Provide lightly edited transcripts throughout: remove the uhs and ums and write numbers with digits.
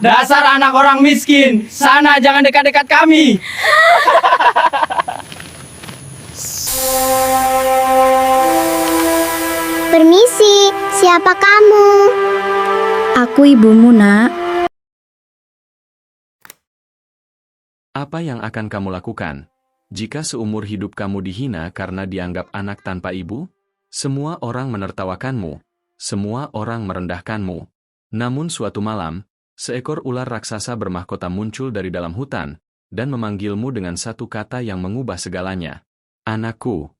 Dasar anak orang miskin, sana jangan dekat-dekat kami. Permisi, siapa kamu? Aku ibumu, Nak. Apa yang akan kamu lakukan? Jika seumur hidup kamu dihina karena dianggap anak tanpa ibu, semua orang menertawakanmu, semua orang merendahkanmu. Namun suatu malam, seekor ular raksasa bermahkota muncul dari dalam hutan, dan memanggilmu dengan satu kata yang mengubah segalanya. Anakku.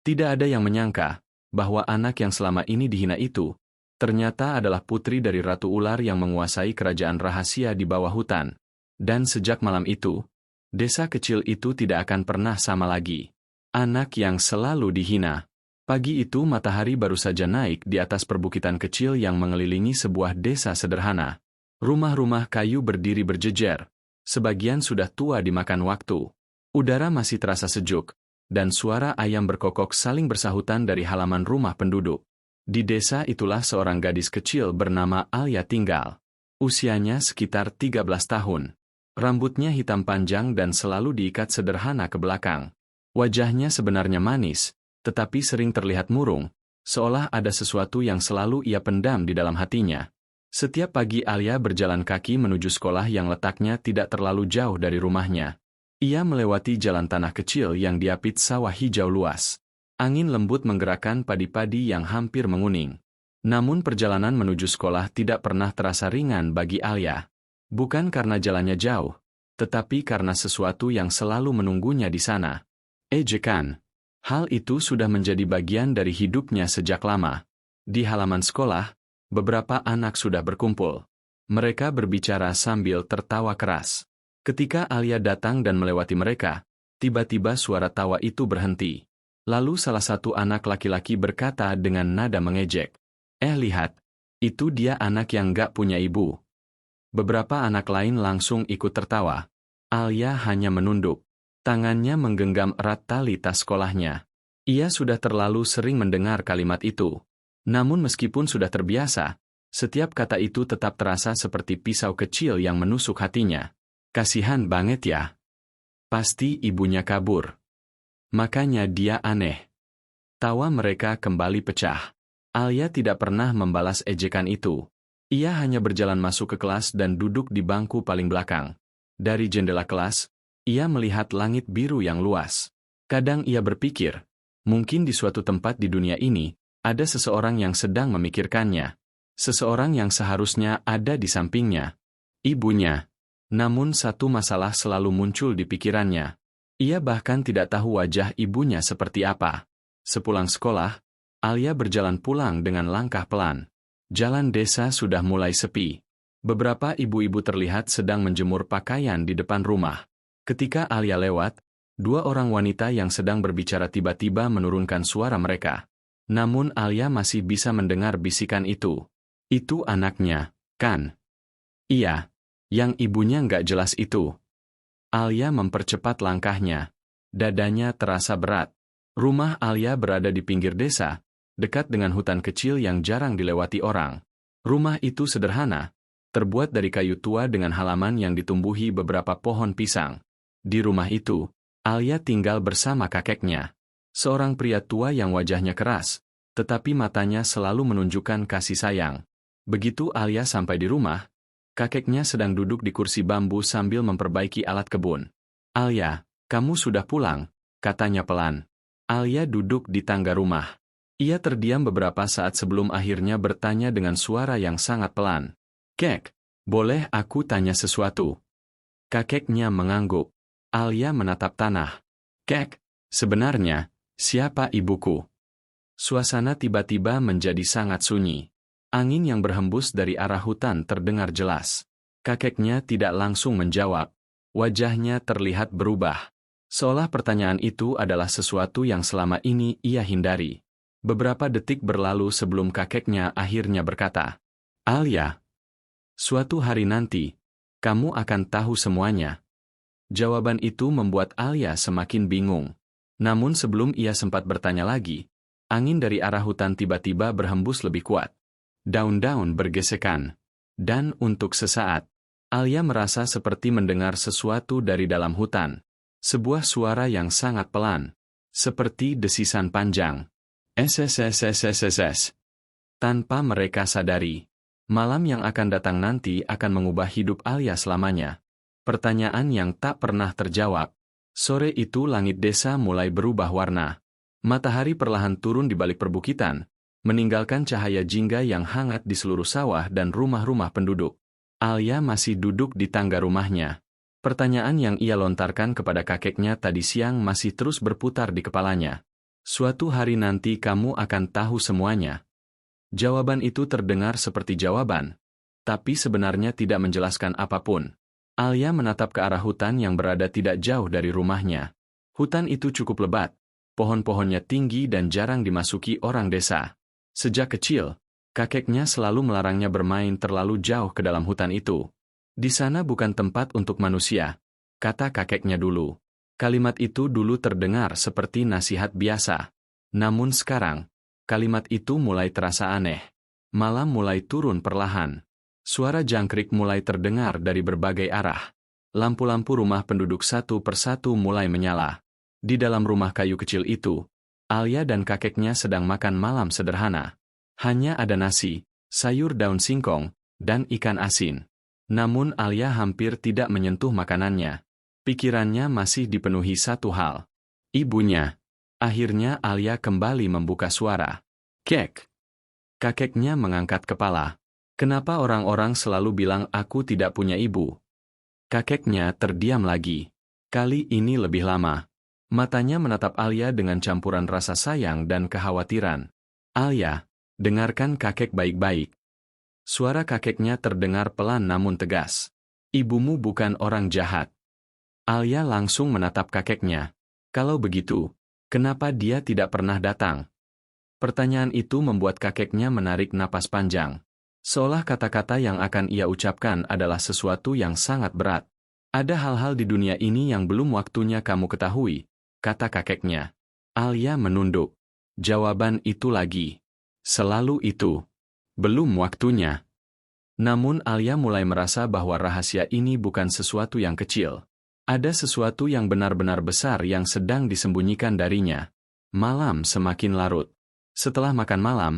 Tidak ada yang menyangka, bahwa anak yang selama ini dihina itu, ternyata adalah putri dari Ratu Ular yang menguasai kerajaan rahasia di bawah hutan. Dan sejak malam itu, desa kecil itu tidak akan pernah sama lagi. Anak yang selalu dihina. Pagi itu matahari baru saja naik di atas perbukitan kecil yang mengelilingi sebuah desa sederhana. Rumah-rumah kayu berdiri berjejer. Sebagian sudah tua dimakan waktu. Udara masih terasa sejuk, dan suara ayam berkokok saling bersahutan dari halaman rumah penduduk. Di desa itulah seorang gadis kecil bernama Alia tinggal. Usianya sekitar 13 tahun. Rambutnya hitam panjang dan selalu diikat sederhana ke belakang. Wajahnya sebenarnya manis, tetapi sering terlihat murung, seolah ada sesuatu yang selalu ia pendam di dalam hatinya. Setiap pagi Alia berjalan kaki menuju sekolah yang letaknya tidak terlalu jauh dari rumahnya. Ia melewati jalan tanah kecil yang diapit sawah hijau luas. Angin lembut menggerakkan padi-padi yang hampir menguning. Namun perjalanan menuju sekolah tidak pernah terasa ringan bagi Alia. Bukan karena jalannya jauh, tetapi karena sesuatu yang selalu menunggunya di sana. Ejekan. Hal itu sudah menjadi bagian dari hidupnya sejak lama. Di halaman sekolah, beberapa anak sudah berkumpul. Mereka berbicara sambil tertawa keras. Ketika Alia datang dan melewati mereka, tiba-tiba suara tawa itu berhenti. Lalu salah satu anak laki-laki berkata dengan nada mengejek, lihat, itu dia anak yang gak punya ibu." Beberapa anak lain langsung ikut tertawa. Alia hanya menunduk. Tangannya menggenggam erat tali tas sekolahnya. Ia sudah terlalu sering mendengar kalimat itu. Namun meskipun sudah terbiasa, setiap kata itu tetap terasa seperti pisau kecil yang menusuk hatinya. Kasihan banget ya. Pasti ibunya kabur. Makanya dia aneh. Tawa mereka kembali pecah. Alia tidak pernah membalas ejekan itu. Ia hanya berjalan masuk ke kelas dan duduk di bangku paling belakang. Dari jendela kelas, ia melihat langit biru yang luas. Kadang ia berpikir, mungkin di suatu tempat di dunia ini, ada seseorang yang sedang memikirkannya. Seseorang yang seharusnya ada di sampingnya. Ibunya. Namun satu masalah selalu muncul di pikirannya. Ia bahkan tidak tahu wajah ibunya seperti apa. Sepulang sekolah, Alia berjalan pulang dengan langkah pelan. Jalan desa sudah mulai sepi. Beberapa ibu-ibu terlihat sedang menjemur pakaian di depan rumah. Ketika Alia lewat, dua orang wanita yang sedang berbicara tiba-tiba menurunkan suara mereka. Namun Alia masih bisa mendengar bisikan itu. Itu anaknya, kan? Iya. Yang ibunya nggak jelas itu. Alia mempercepat langkahnya. Dadanya terasa berat. Rumah Alia berada di pinggir desa, dekat dengan hutan kecil yang jarang dilewati orang. Rumah itu sederhana, terbuat dari kayu tua dengan halaman yang ditumbuhi beberapa pohon pisang. Di rumah itu, Alia tinggal bersama kakeknya. Seorang pria tua yang wajahnya keras, tetapi matanya selalu menunjukkan kasih sayang. Begitu Alia sampai di rumah, kakeknya sedang duduk di kursi bambu sambil memperbaiki alat kebun. "Alia, kamu sudah pulang," katanya pelan. Alia duduk di tangga rumah. Ia terdiam beberapa saat sebelum akhirnya bertanya dengan suara yang sangat pelan. "Kek, boleh aku tanya sesuatu?" Kakeknya mengangguk. Alia menatap tanah. "Kek, sebenarnya, siapa ibuku?" Suasana tiba-tiba menjadi sangat sunyi. Angin yang berhembus dari arah hutan terdengar jelas. Kakeknya tidak langsung menjawab. Wajahnya terlihat berubah. Seolah pertanyaan itu adalah sesuatu yang selama ini ia hindari. Beberapa detik berlalu sebelum kakeknya akhirnya berkata, "Alia, suatu hari nanti, kamu akan tahu semuanya." Jawaban itu membuat Alia semakin bingung. Namun sebelum ia sempat bertanya lagi, angin dari arah hutan tiba-tiba berhembus lebih kuat. Daun-daun bergesekan. Dan untuk sesaat, Alia merasa seperti mendengar sesuatu dari dalam hutan. Sebuah suara yang sangat pelan. Seperti desisan panjang. SSSSSSS. Tanpa mereka sadari. Malam yang akan datang nanti akan mengubah hidup Alia selamanya. Pertanyaan yang tak pernah terjawab. Sore itu langit desa mulai berubah warna. Matahari perlahan turun di balik perbukitan, meninggalkan cahaya jingga yang hangat di seluruh sawah dan rumah-rumah penduduk. Alia masih duduk di tangga rumahnya. Pertanyaan yang ia lontarkan kepada kakeknya tadi siang masih terus berputar di kepalanya. Suatu hari nanti kamu akan tahu semuanya. Jawaban itu terdengar seperti jawaban, tapi sebenarnya tidak menjelaskan apapun. Alia menatap ke arah hutan yang berada tidak jauh dari rumahnya. Hutan itu cukup lebat, pohon-pohonnya tinggi dan jarang dimasuki orang desa. Sejak kecil, kakeknya selalu melarangnya bermain terlalu jauh ke dalam hutan itu. Di sana bukan tempat untuk manusia, kata kakeknya dulu. Kalimat itu dulu terdengar seperti nasihat biasa. Namun sekarang, kalimat itu mulai terasa aneh. Malam mulai turun perlahan. Suara jangkrik mulai terdengar dari berbagai arah. Lampu-lampu rumah penduduk satu persatu mulai menyala. Di dalam rumah kayu kecil itu, Alia dan kakeknya sedang makan malam sederhana. Hanya ada nasi, sayur daun singkong, dan ikan asin. Namun Alia hampir tidak menyentuh makanannya. Pikirannya masih dipenuhi satu hal. Ibunya. Akhirnya Alia kembali membuka suara. Kek. Kakeknya mengangkat kepala. Kenapa orang-orang selalu bilang aku tidak punya ibu? Kakeknya terdiam lagi. Kali ini lebih lama. Matanya menatap Alia dengan campuran rasa sayang dan kekhawatiran. Alia, dengarkan kakek baik-baik. Suara kakeknya terdengar pelan namun tegas. Ibumu bukan orang jahat. Alia langsung menatap kakeknya. Kalau begitu, kenapa dia tidak pernah datang? Pertanyaan itu membuat kakeknya menarik napas panjang. Seolah kata-kata yang akan ia ucapkan adalah sesuatu yang sangat berat. Ada hal-hal di dunia ini yang belum waktunya kamu ketahui, kata kakeknya. Alia menunduk. Jawaban itu lagi. Selalu itu. Belum waktunya. Namun Alia mulai merasa bahwa rahasia ini bukan sesuatu yang kecil. Ada sesuatu yang benar-benar besar yang sedang disembunyikan darinya. Malam semakin larut. Setelah makan malam,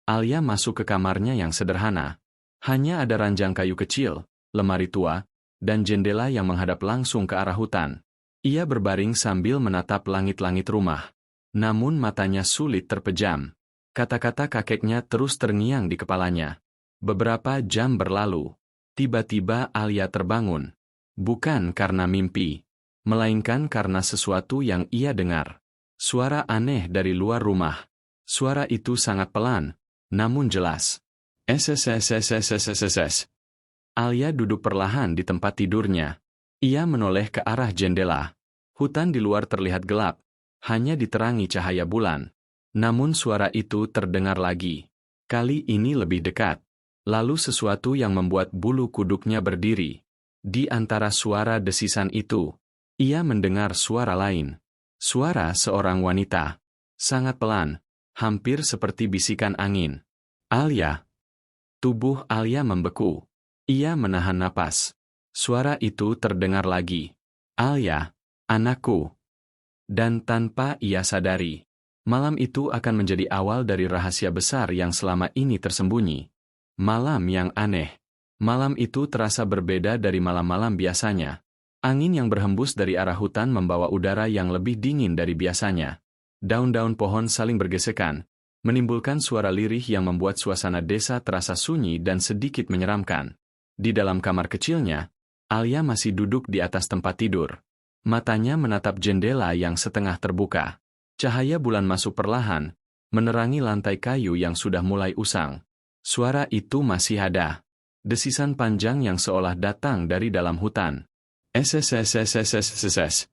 Alia masuk ke kamarnya yang sederhana. Hanya ada ranjang kayu kecil, lemari tua, dan jendela yang menghadap langsung ke arah hutan. Ia berbaring sambil menatap langit-langit rumah. Namun matanya sulit terpejam. Kata-kata kakeknya terus terngiang di kepalanya. Beberapa jam berlalu. Tiba-tiba Alia terbangun. Bukan karena mimpi, melainkan karena sesuatu yang ia dengar. Suara aneh dari luar rumah. Suara itu sangat pelan, namun jelas. SSSSSSSS. Alia duduk perlahan di tempat tidurnya. Ia menoleh ke arah jendela. Hutan di luar terlihat gelap, hanya diterangi cahaya bulan. Namun suara itu terdengar lagi. Kali ini lebih dekat. Lalu sesuatu yang membuat bulu kuduknya berdiri. Di antara suara desisan itu, ia mendengar suara lain. Suara seorang wanita. Sangat pelan, hampir seperti bisikan angin. Alia. Tubuh Alia membeku. Ia menahan napas. Suara itu terdengar lagi. Alia, anakku. Dan tanpa ia sadari, malam itu akan menjadi awal dari rahasia besar yang selama ini tersembunyi. Malam yang aneh. Malam itu terasa berbeda dari malam-malam biasanya. Angin yang berhembus dari arah hutan membawa udara yang lebih dingin dari biasanya. Daun-daun pohon saling bergesekan, menimbulkan suara lirih yang membuat suasana desa terasa sunyi dan sedikit menyeramkan. Di dalam kamar kecilnya, Alia masih duduk di atas tempat tidur. Matanya menatap jendela yang setengah terbuka. Cahaya bulan masuk perlahan, menerangi lantai kayu yang sudah mulai usang. Suara itu masih ada. Desisan panjang yang seolah datang dari dalam hutan. SSSSSSSS.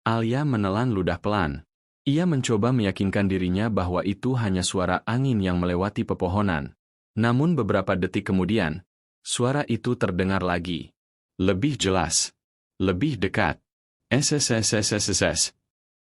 Alia menelan ludah pelan. Ia mencoba meyakinkan dirinya bahwa itu hanya suara angin yang melewati pepohonan. Namun beberapa detik kemudian, suara itu terdengar lagi. Lebih jelas. Lebih dekat. SSSSSSS.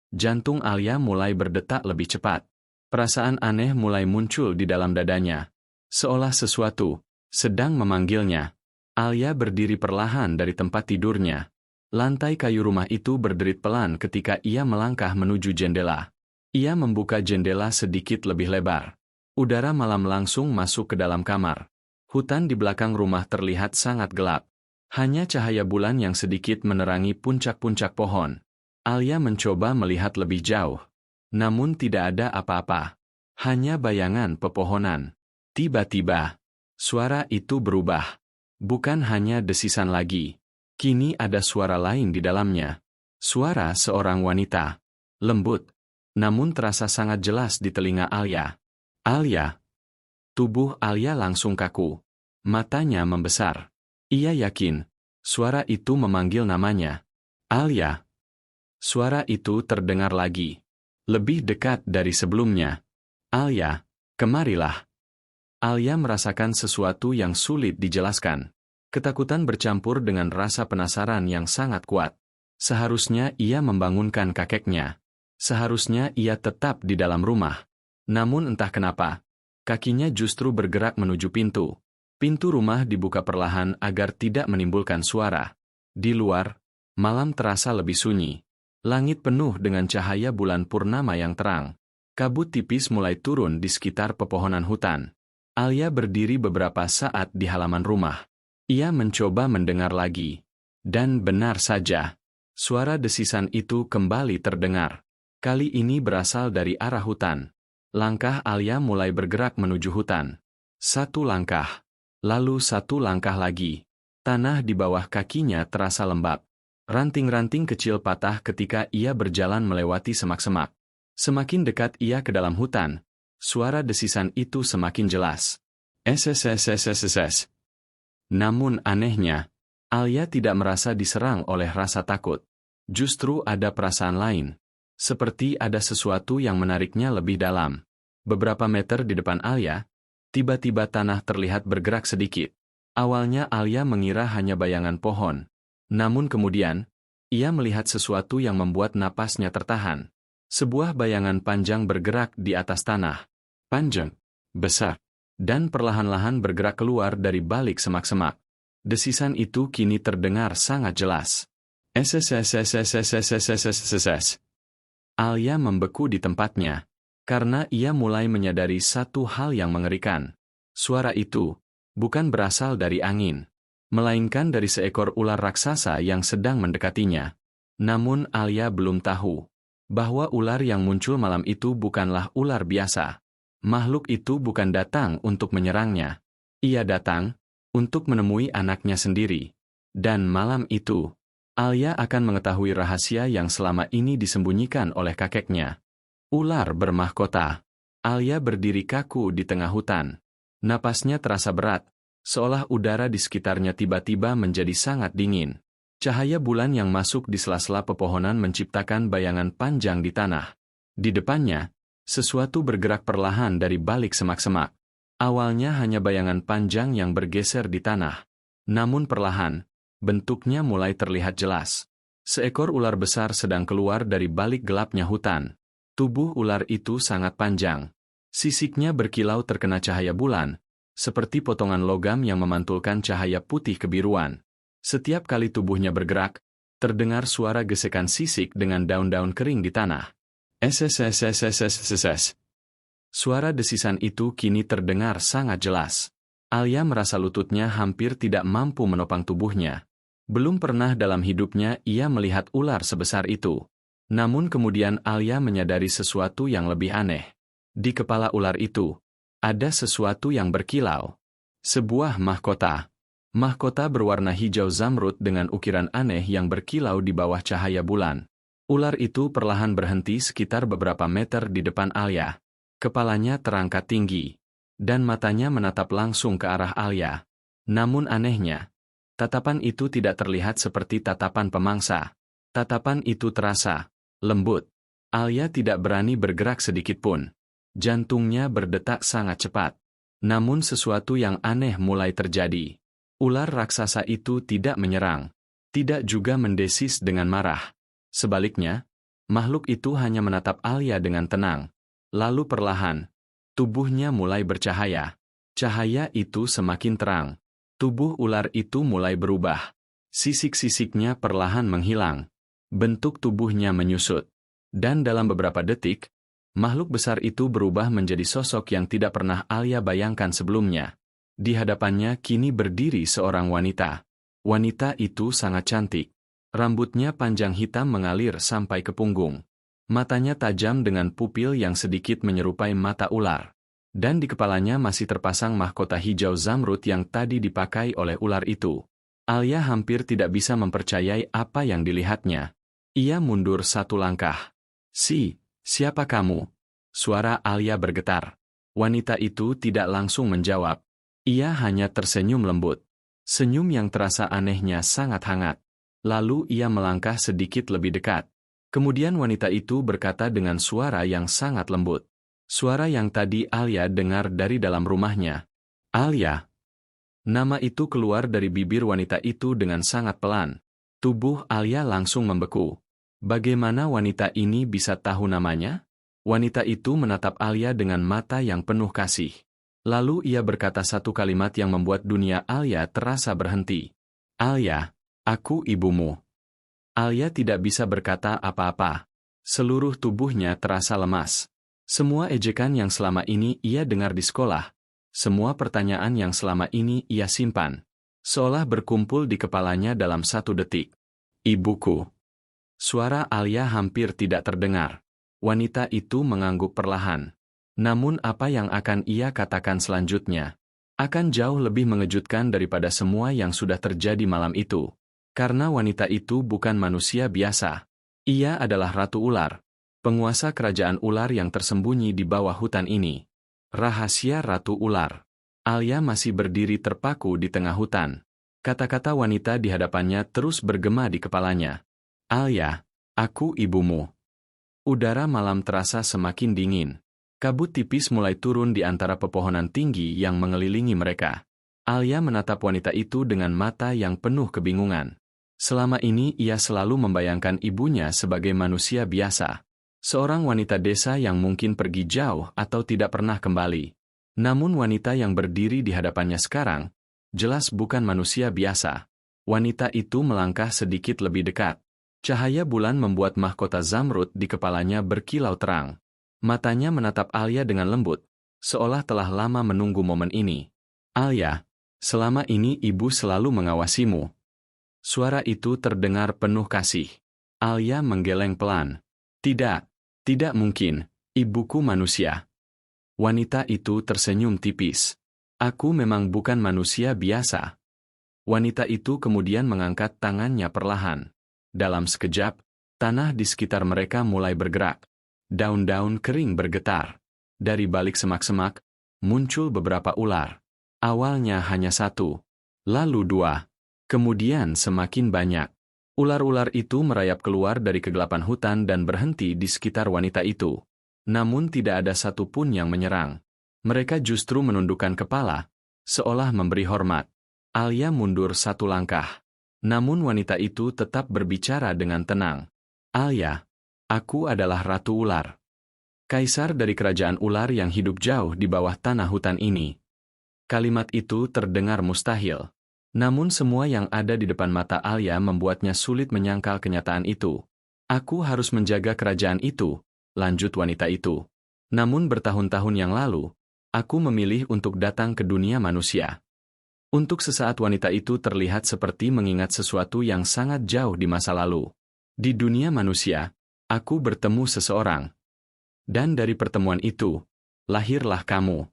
Jantung Alia mulai berdetak lebih cepat. Perasaan aneh mulai muncul di dalam dadanya. Seolah sesuatu sedang memanggilnya. Alia berdiri perlahan dari tempat tidurnya. Lantai kayu rumah itu berderit pelan ketika ia melangkah menuju jendela. Ia membuka jendela sedikit lebih lebar. Udara malam langsung masuk ke dalam kamar. Hutan di belakang rumah terlihat sangat gelap. Hanya cahaya bulan yang sedikit menerangi puncak-puncak pohon. Alia mencoba melihat lebih jauh. Namun tidak ada apa-apa. Hanya bayangan pepohonan. Tiba-tiba, suara itu berubah. Bukan hanya desisan lagi. Kini ada suara lain di dalamnya. Suara seorang wanita. Lembut. Namun terasa sangat jelas di telinga Alia. Alia. Tubuh Alia langsung kaku. Matanya membesar. Ia yakin. Suara itu memanggil namanya. Alia. Suara itu terdengar lagi. Lebih dekat dari sebelumnya. Alia, kemarilah. Alia merasakan sesuatu yang sulit dijelaskan. Ketakutan bercampur dengan rasa penasaran yang sangat kuat. Seharusnya ia membangunkan kakeknya. Seharusnya ia tetap di dalam rumah. Namun entah kenapa, kakinya justru bergerak menuju pintu. Pintu rumah dibuka perlahan agar tidak menimbulkan suara. Di luar, malam terasa lebih sunyi. Langit penuh dengan cahaya bulan purnama yang terang. Kabut tipis mulai turun di sekitar pepohonan hutan. Alia berdiri beberapa saat di halaman rumah. Ia mencoba mendengar lagi. Dan benar saja, suara desisan itu kembali terdengar. Kali ini berasal dari arah hutan. Langkah Alia mulai bergerak menuju hutan. Satu langkah. Lalu satu langkah lagi. Tanah di bawah kakinya terasa lembab. Ranting-ranting kecil patah ketika ia berjalan melewati semak-semak. Semakin dekat ia ke dalam hutan, suara desisan itu semakin jelas. SSSSSSS. Namun anehnya, Alia tidak merasa diserang oleh rasa takut. Justru ada perasaan lain. Seperti ada sesuatu yang menariknya lebih dalam. Beberapa meter di depan Alia, tiba-tiba tanah terlihat bergerak sedikit. Awalnya Alia mengira hanya bayangan pohon. Namun kemudian, ia melihat sesuatu yang membuat napasnya tertahan. Sebuah bayangan panjang bergerak di atas tanah. Panjang, besar, dan perlahan-lahan bergerak keluar dari balik semak-semak. Desisan itu kini terdengar sangat jelas. SSSSSSSSSSSS. Alia membeku di tempatnya, karena ia mulai menyadari satu hal yang mengerikan. Suara itu bukan berasal dari angin, melainkan dari seekor ular raksasa yang sedang mendekatinya. Namun Alia belum tahu bahwa ular yang muncul malam itu bukanlah ular biasa. Makhluk itu bukan datang untuk menyerangnya. Ia datang untuk menemui anaknya sendiri. Dan malam itu, Alia akan mengetahui rahasia yang selama ini disembunyikan oleh kakeknya. Ular bermahkota. Alia berdiri kaku di tengah hutan. Napasnya terasa berat, seolah udara di sekitarnya tiba-tiba menjadi sangat dingin. Cahaya bulan yang masuk di sela-sela pepohonan menciptakan bayangan panjang di tanah. Di depannya, sesuatu bergerak perlahan dari balik semak-semak. Awalnya hanya bayangan panjang yang bergeser di tanah. Namun perlahan, bentuknya mulai terlihat jelas. Seekor ular besar sedang keluar dari balik gelapnya hutan. Tubuh ular itu sangat panjang. Sisiknya berkilau terkena cahaya bulan, seperti potongan logam yang memantulkan cahaya putih kebiruan. Setiap kali tubuhnya bergerak, terdengar suara gesekan sisik dengan daun-daun kering di tanah. SSSSSSSS. Suara desisan itu kini terdengar sangat jelas. Alia merasa lututnya hampir tidak mampu menopang tubuhnya. Belum pernah dalam hidupnya ia melihat ular sebesar itu. Namun kemudian Alia menyadari sesuatu yang lebih aneh. Di kepala ular itu, ada sesuatu yang berkilau. Sebuah mahkota. Mahkota berwarna hijau zamrud dengan ukiran aneh yang berkilau di bawah cahaya bulan. Ular itu perlahan berhenti sekitar beberapa meter di depan Alia. Kepalanya terangkat tinggi, dan matanya menatap langsung ke arah Alia. Namun anehnya, tatapan itu tidak terlihat seperti tatapan pemangsa. Tatapan itu terasa lembut. Alia tidak berani bergerak sedikit pun. Jantungnya berdetak sangat cepat. Namun sesuatu yang aneh mulai terjadi. Ular raksasa itu tidak menyerang, tidak juga mendesis dengan marah. Sebaliknya, makhluk itu hanya menatap Alia dengan tenang. Lalu perlahan, tubuhnya mulai bercahaya. Cahaya itu semakin terang. Tubuh ular itu mulai berubah. Sisik-sisiknya perlahan menghilang. Bentuk tubuhnya menyusut. Dan dalam beberapa detik, makhluk besar itu berubah menjadi sosok yang tidak pernah Alia bayangkan sebelumnya. Di hadapannya kini berdiri seorang wanita. Wanita itu sangat cantik. Rambutnya panjang hitam mengalir sampai ke punggung. Matanya tajam dengan pupil yang sedikit menyerupai mata ular. Dan di kepalanya masih terpasang mahkota hijau zamrud yang tadi dipakai oleh ular itu. Alia hampir tidak bisa mempercayai apa yang dilihatnya. Ia mundur satu langkah. Siapa kamu? Suara Alia bergetar. Wanita itu tidak langsung menjawab. Ia hanya tersenyum lembut. Senyum yang terasa anehnya sangat hangat. Lalu ia melangkah sedikit lebih dekat. Kemudian wanita itu berkata dengan suara yang sangat lembut. Suara yang tadi Alia dengar dari dalam rumahnya. Alia. Nama itu keluar dari bibir wanita itu dengan sangat pelan. Tubuh Alia langsung membeku. Bagaimana wanita ini bisa tahu namanya? Wanita itu menatap Alia dengan mata yang penuh kasih. Lalu ia berkata satu kalimat yang membuat dunia Alia terasa berhenti. Alia, aku ibumu. Alia tidak bisa berkata apa-apa. Seluruh tubuhnya terasa lemas. Semua ejekan yang selama ini ia dengar di sekolah, semua pertanyaan yang selama ini ia simpan, seolah berkumpul di kepalanya dalam satu detik. Ibuku. Suara Alia hampir tidak terdengar. Wanita itu mengangguk perlahan. Namun apa yang akan ia katakan selanjutnya akan jauh lebih mengejutkan daripada semua yang sudah terjadi malam itu. Karena wanita itu bukan manusia biasa. Ia adalah Ratu Ular. Penguasa kerajaan ular yang tersembunyi di bawah hutan ini. Rahasia Ratu Ular. Alia masih berdiri terpaku di tengah hutan. Kata-kata wanita di hadapannya terus bergema di kepalanya. Alia, aku ibumu. Udara malam terasa semakin dingin. Kabut tipis mulai turun di antara pepohonan tinggi yang mengelilingi mereka. Alia menatap wanita itu dengan mata yang penuh kebingungan. Selama ini ia selalu membayangkan ibunya sebagai manusia biasa. Seorang wanita desa yang mungkin pergi jauh atau tidak pernah kembali. Namun wanita yang berdiri di hadapannya sekarang, jelas bukan manusia biasa. Wanita itu melangkah sedikit lebih dekat. Cahaya bulan membuat mahkota zamrud di kepalanya berkilau terang. Matanya menatap Alia dengan lembut, seolah telah lama menunggu momen ini. Alia, selama ini ibu selalu mengawasimu. Suara itu terdengar penuh kasih. Alia menggeleng pelan. Tidak mungkin, ibuku manusia. Wanita itu tersenyum tipis. Aku memang bukan manusia biasa. Wanita itu kemudian mengangkat tangannya perlahan. Dalam sekejap, tanah di sekitar mereka mulai bergerak. Daun-daun kering bergetar. Dari balik semak-semak, muncul beberapa ular. Awalnya hanya satu, lalu dua, kemudian semakin banyak. Ular-ular itu merayap keluar dari kegelapan hutan dan berhenti di sekitar wanita itu. Namun tidak ada satupun yang menyerang. Mereka justru menundukkan kepala, seolah memberi hormat. Alia mundur satu langkah. Namun wanita itu tetap berbicara dengan tenang. Alia, aku adalah Ratu Ular. Kaisar dari kerajaan ular yang hidup jauh di bawah tanah hutan ini. Kalimat itu terdengar mustahil. Namun semua yang ada di depan mata Alia membuatnya sulit menyangkal kenyataan itu. Aku harus menjaga kerajaan itu, lanjut wanita itu. Namun bertahun-tahun yang lalu, aku memilih untuk datang ke dunia manusia. Untuk sesaat wanita itu terlihat seperti mengingat sesuatu yang sangat jauh di masa lalu. Di dunia manusia, aku bertemu seseorang. Dan dari pertemuan itu, lahirlah kamu.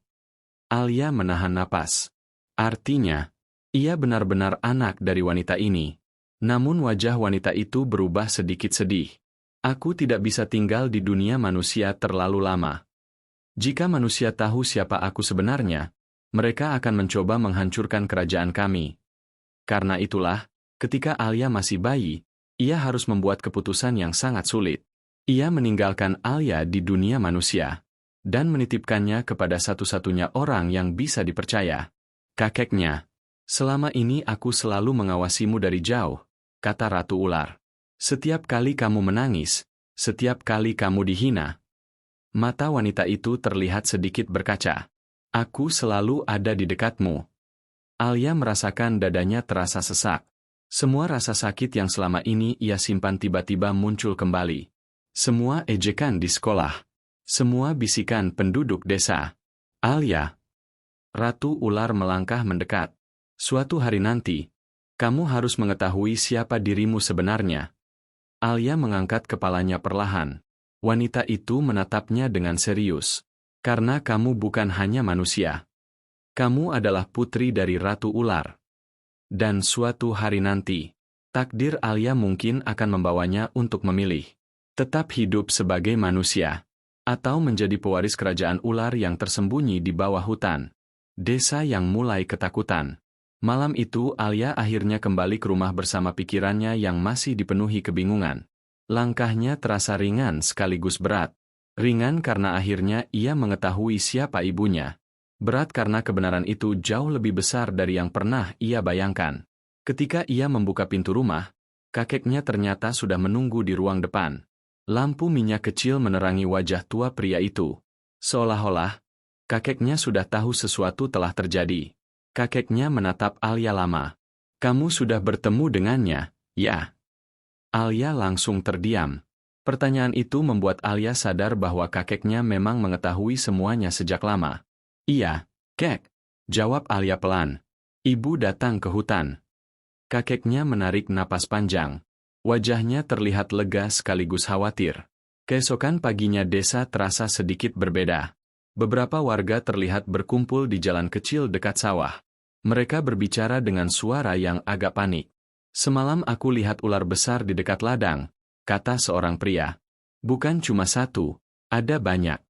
Alia menahan napas. Artinya, ia benar-benar anak dari wanita ini. Namun wajah wanita itu berubah sedikit sedih. Aku tidak bisa tinggal di dunia manusia terlalu lama. Jika manusia tahu siapa aku sebenarnya, mereka akan mencoba menghancurkan kerajaan kami. Karena itulah, ketika Alia masih bayi, ia harus membuat keputusan yang sangat sulit. Ia meninggalkan Alia di dunia manusia, dan menitipkannya kepada satu-satunya orang yang bisa dipercaya. Kakeknya. Selama ini aku selalu mengawasimu dari jauh, kata Ratu Ular. Setiap kali kamu menangis, setiap kali kamu dihina. Mata wanita itu terlihat sedikit berkaca. Aku selalu ada di dekatmu. Alia merasakan dadanya terasa sesak. Semua rasa sakit yang selama ini ia simpan tiba-tiba muncul kembali. Semua ejekan di sekolah. Semua bisikan penduduk desa. Alia. Ratu ular melangkah mendekat. Suatu hari nanti, kamu harus mengetahui siapa dirimu sebenarnya. Alia mengangkat kepalanya perlahan. Wanita itu menatapnya dengan serius. Karena kamu bukan hanya manusia. Kamu adalah putri dari Ratu Ular. Dan suatu hari nanti, takdir Alia mungkin akan membawanya untuk memilih. Tetap hidup sebagai manusia. Atau menjadi pewaris kerajaan ular yang tersembunyi di bawah hutan. Desa yang mulai ketakutan. Malam itu Alia akhirnya kembali ke rumah bersama pikirannya yang masih dipenuhi kebingungan. Langkahnya terasa ringan sekaligus berat. Ringan karena akhirnya ia mengetahui siapa ibunya. Berat karena kebenaran itu jauh lebih besar dari yang pernah ia bayangkan. Ketika ia membuka pintu rumah, kakeknya ternyata sudah menunggu di ruang depan. Lampu minyak kecil menerangi wajah tua pria itu. Seolah-olah, kakeknya sudah tahu sesuatu telah terjadi. Kakeknya menatap Alia lama. Kamu sudah bertemu dengannya, ya? Alia langsung terdiam. Pertanyaan itu membuat Alia sadar bahwa kakeknya memang mengetahui semuanya sejak lama. Iya, Kek, jawab Alia pelan. Ibu datang ke hutan. Kakeknya menarik napas panjang. Wajahnya terlihat lega sekaligus khawatir. Keesokan paginya desa terasa sedikit berbeda. Beberapa warga terlihat berkumpul di jalan kecil dekat sawah. Mereka berbicara dengan suara yang agak panik. Semalam aku lihat ular besar di dekat ladang, kata seorang pria. Bukan cuma satu, ada banyak.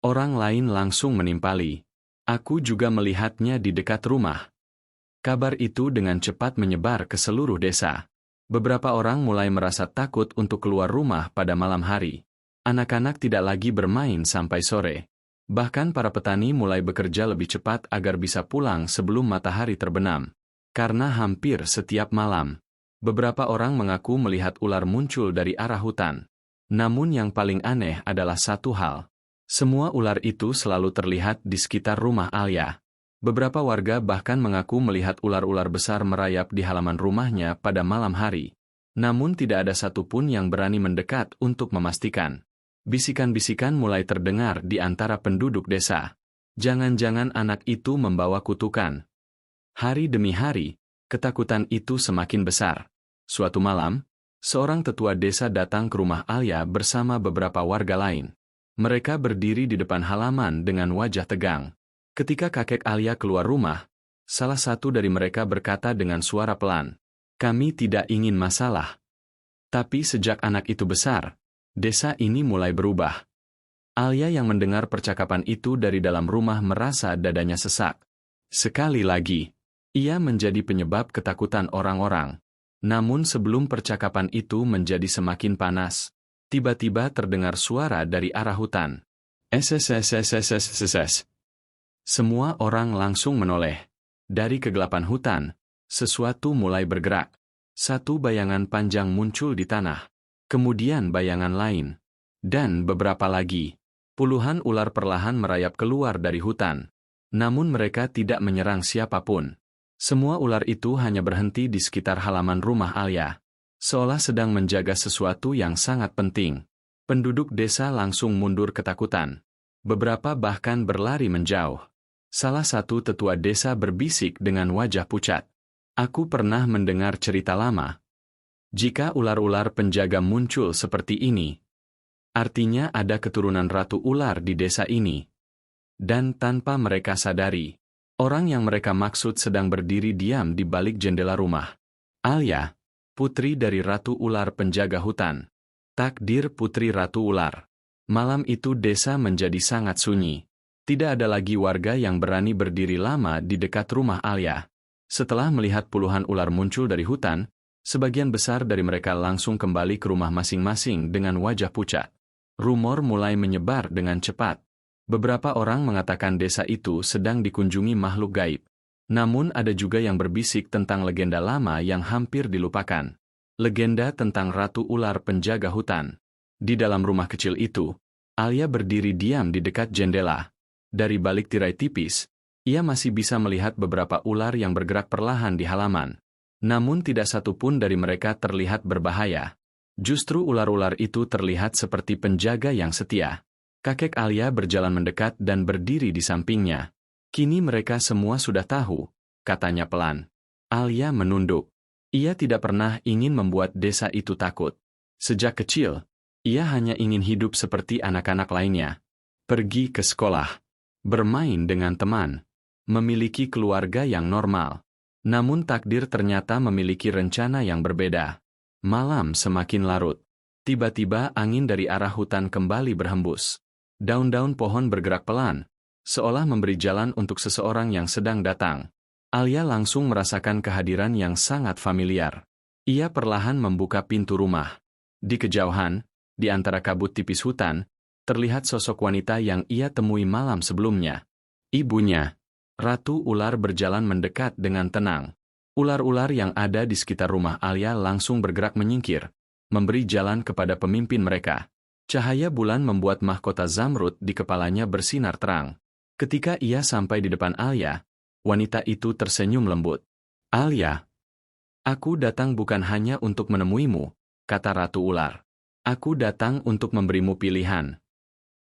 Orang lain langsung menimpali. Aku juga melihatnya di dekat rumah. Kabar itu dengan cepat menyebar ke seluruh desa. Beberapa orang mulai merasa takut untuk keluar rumah pada malam hari. Anak-anak tidak lagi bermain sampai sore. Bahkan para petani mulai bekerja lebih cepat agar bisa pulang sebelum matahari terbenam. Karena hampir setiap malam, beberapa orang mengaku melihat ular muncul dari arah hutan. Namun yang paling aneh adalah satu hal. Semua ular itu selalu terlihat di sekitar rumah Alia. Beberapa warga bahkan mengaku melihat ular-ular besar merayap di halaman rumahnya pada malam hari. Namun tidak ada satupun yang berani mendekat untuk memastikan. Bisikan-bisikan mulai terdengar di antara penduduk desa. Jangan-jangan anak itu membawa kutukan. Hari demi hari, ketakutan itu semakin besar. Suatu malam, seorang tetua desa datang ke rumah Alia bersama beberapa warga lain. Mereka berdiri di depan halaman dengan wajah tegang. Ketika kakek Alia keluar rumah, salah satu dari mereka berkata dengan suara pelan, "Kami tidak ingin masalah." Tapi sejak anak itu besar, desa ini mulai berubah. Alia yang mendengar percakapan itu dari dalam rumah merasa dadanya sesak. Sekali lagi, ia menjadi penyebab ketakutan orang-orang. Namun sebelum percakapan itu menjadi semakin panas, tiba-tiba terdengar suara dari arah hutan. SSSSSSSS. Semua orang langsung menoleh. Dari kegelapan hutan, sesuatu mulai bergerak. Satu bayangan panjang muncul di tanah. Kemudian bayangan lain. Dan beberapa lagi. Puluhan ular perlahan merayap keluar dari hutan. Namun mereka tidak menyerang siapapun. Semua ular itu hanya berhenti di sekitar halaman rumah Alia. Seolah sedang menjaga sesuatu yang sangat penting. Penduduk desa langsung mundur ketakutan. Beberapa bahkan berlari menjauh. Salah satu tetua desa berbisik dengan wajah pucat. Aku pernah mendengar cerita lama. Jika ular-ular penjaga muncul seperti ini, artinya ada keturunan ratu ular di desa ini. Dan tanpa mereka sadari, orang yang mereka maksud sedang berdiri diam di balik jendela rumah. Alia, putri dari ratu ular penjaga hutan. Takdir putri ratu ular. Malam itu desa menjadi sangat sunyi. Tidak ada lagi warga yang berani berdiri lama di dekat rumah Alia. Setelah melihat puluhan ular muncul dari hutan, sebagian besar dari mereka langsung kembali ke rumah masing-masing dengan wajah pucat. Rumor mulai menyebar dengan cepat. Beberapa orang mengatakan desa itu sedang dikunjungi makhluk gaib. Namun ada juga yang berbisik tentang legenda lama yang hampir dilupakan. Legenda tentang ratu ular penjaga hutan. Di dalam rumah kecil itu, Alia berdiri diam di dekat jendela. Dari balik tirai tipis, Ia masih bisa melihat beberapa ular yang bergerak perlahan di halaman. Namun tidak satu pun dari mereka terlihat berbahaya. Justru ular-ular itu terlihat seperti penjaga yang setia. Kakek Alia berjalan mendekat dan berdiri di sampingnya. Kini mereka semua sudah tahu, katanya pelan. Alia menunduk. Ia tidak pernah ingin membuat desa itu takut. Sejak kecil, ia hanya ingin hidup seperti anak-anak lainnya. Pergi ke sekolah, bermain dengan teman, memiliki keluarga yang normal. Namun takdir ternyata memiliki rencana yang berbeda. Malam semakin larut. Tiba-tiba angin dari arah hutan kembali berhembus. Daun-daun pohon bergerak pelan, seolah memberi jalan untuk seseorang yang sedang datang. Alia langsung merasakan kehadiran yang sangat familiar. Ia perlahan membuka pintu rumah. Di kejauhan, di antara kabut tipis hutan, terlihat sosok wanita yang ia temui malam sebelumnya. Ibunya. Ratu Ular berjalan mendekat dengan tenang. Ular-ular yang ada di sekitar rumah Alia langsung bergerak menyingkir, memberi jalan kepada pemimpin mereka. Cahaya bulan membuat mahkota zamrud di kepalanya bersinar terang. Ketika ia sampai di depan Alia, wanita itu tersenyum lembut. Alia, aku datang bukan hanya untuk menemuimu, kata Ratu Ular. Aku datang untuk memberimu pilihan.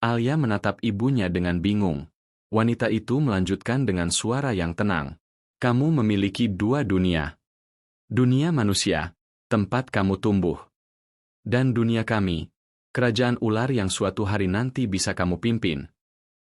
Alia menatap ibunya dengan bingung. Wanita itu melanjutkan dengan suara yang tenang. Kamu memiliki dua dunia. Dunia manusia, tempat kamu tumbuh. Dan dunia kami, kerajaan ular yang suatu hari nanti bisa kamu pimpin.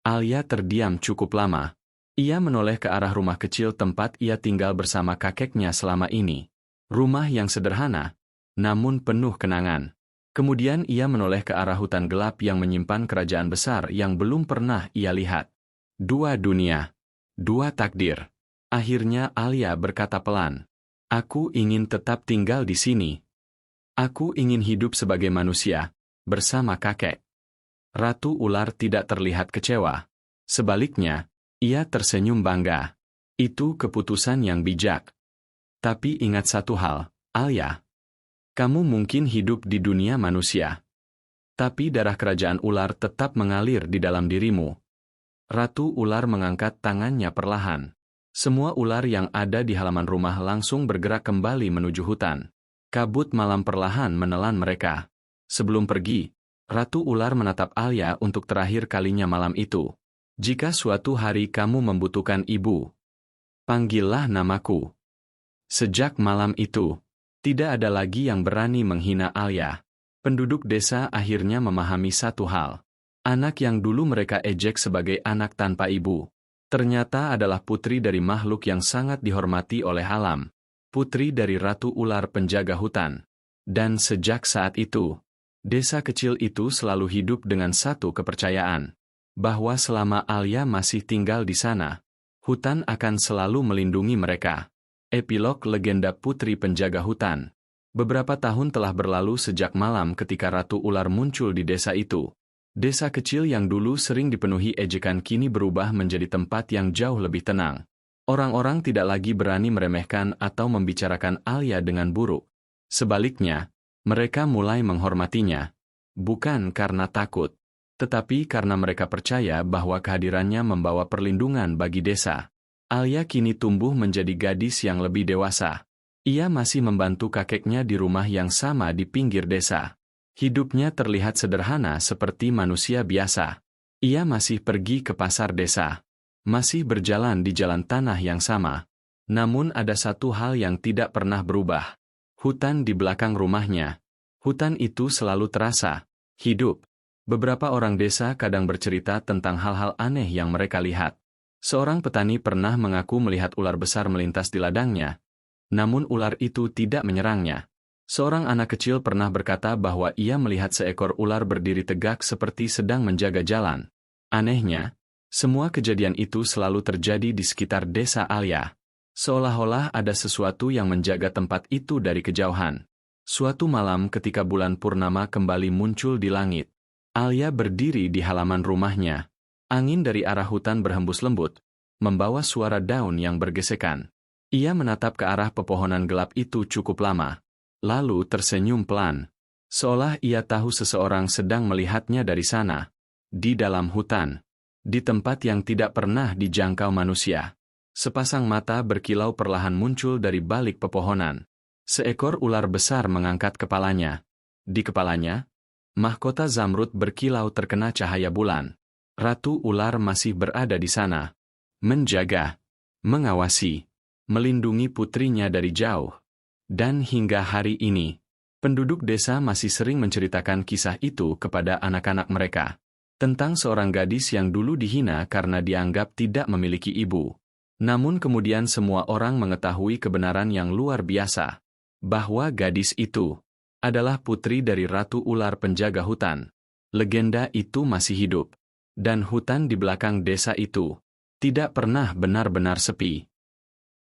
Alia terdiam cukup lama. Ia menoleh ke arah rumah kecil tempat ia tinggal bersama kakeknya selama ini. Rumah yang sederhana, namun penuh kenangan. Kemudian ia menoleh ke arah hutan gelap yang menyimpan kerajaan besar yang belum pernah ia lihat. Dua dunia, dua takdir. Akhirnya Alia berkata pelan, aku ingin tetap tinggal di sini. Aku ingin hidup sebagai manusia, bersama kakek. Ratu Ular tidak terlihat kecewa. Sebaliknya, ia tersenyum bangga. Itu keputusan yang bijak. Tapi ingat satu hal, Alia. Kamu mungkin hidup di dunia manusia. Tapi darah kerajaan ular tetap mengalir di dalam dirimu. Ratu Ular mengangkat tangannya perlahan. Semua ular yang ada di halaman rumah langsung bergerak kembali menuju hutan. Kabut malam perlahan menelan mereka. Sebelum pergi, Ratu Ular menatap Alia untuk terakhir kalinya malam itu. Jika suatu hari kamu membutuhkan ibu, panggillah namaku. Sejak malam itu, tidak ada lagi yang berani menghina Alia. Penduduk desa akhirnya memahami satu hal. Anak yang dulu mereka ejek sebagai anak tanpa ibu, ternyata adalah putri dari makhluk yang sangat dihormati oleh alam. Putri dari Ratu Ular penjaga hutan. Dan sejak saat itu, desa kecil itu selalu hidup dengan satu kepercayaan. Bahwa selama Alia masih tinggal di sana, hutan akan selalu melindungi mereka. Epilog legenda Putri Penjaga Hutan. Beberapa tahun telah berlalu sejak malam ketika Ratu Ular muncul di desa itu. Desa kecil yang dulu sering dipenuhi ejekan kini berubah menjadi tempat yang jauh lebih tenang. Orang-orang tidak lagi berani meremehkan atau membicarakan Alia dengan buruk. Sebaliknya, mereka mulai menghormatinya. Bukan karena takut, tetapi karena mereka percaya bahwa kehadirannya membawa perlindungan bagi desa. Alia kini tumbuh menjadi gadis yang lebih dewasa. Ia masih membantu kakeknya di rumah yang sama di pinggir desa. Hidupnya terlihat sederhana seperti manusia biasa. Ia masih pergi ke pasar desa. Masih berjalan di jalan tanah yang sama. Namun ada satu hal yang tidak pernah berubah. Hutan di belakang rumahnya. Hutan itu selalu terasa hidup. Beberapa orang desa kadang bercerita tentang hal-hal aneh yang mereka lihat. Seorang petani pernah mengaku melihat ular besar melintas di ladangnya. Namun ular itu tidak menyerangnya. Seorang anak kecil pernah berkata bahwa ia melihat seekor ular berdiri tegak seperti sedang menjaga jalan. Anehnya, semua kejadian itu selalu terjadi di sekitar desa Alia. Seolah-olah ada sesuatu yang menjaga tempat itu dari kejauhan. Suatu malam ketika bulan purnama kembali muncul di langit, Alia berdiri di halaman rumahnya. Angin dari arah hutan berhembus lembut, membawa suara daun yang bergesekan. Ia menatap ke arah pepohonan gelap itu cukup lama. Lalu tersenyum pelan, seolah ia tahu seseorang sedang melihatnya dari sana. Di dalam hutan, Di tempat yang tidak pernah dijangkau manusia, sepasang mata berkilau perlahan muncul dari balik pepohonan. Seekor ular besar mengangkat kepalanya. Di kepalanya, mahkota zamrud berkilau terkena cahaya bulan. Ratu ular masih berada di sana, menjaga, mengawasi, melindungi putrinya dari jauh. Dan hingga hari ini, penduduk desa masih sering menceritakan kisah itu kepada anak-anak mereka. Tentang seorang gadis yang dulu dihina karena dianggap tidak memiliki ibu. Namun kemudian semua orang mengetahui kebenaran yang luar biasa, bahwa gadis itu adalah putri dari Ratu Ular penjaga hutan. Legenda itu masih hidup, dan hutan di belakang desa itu tidak pernah benar-benar sepi.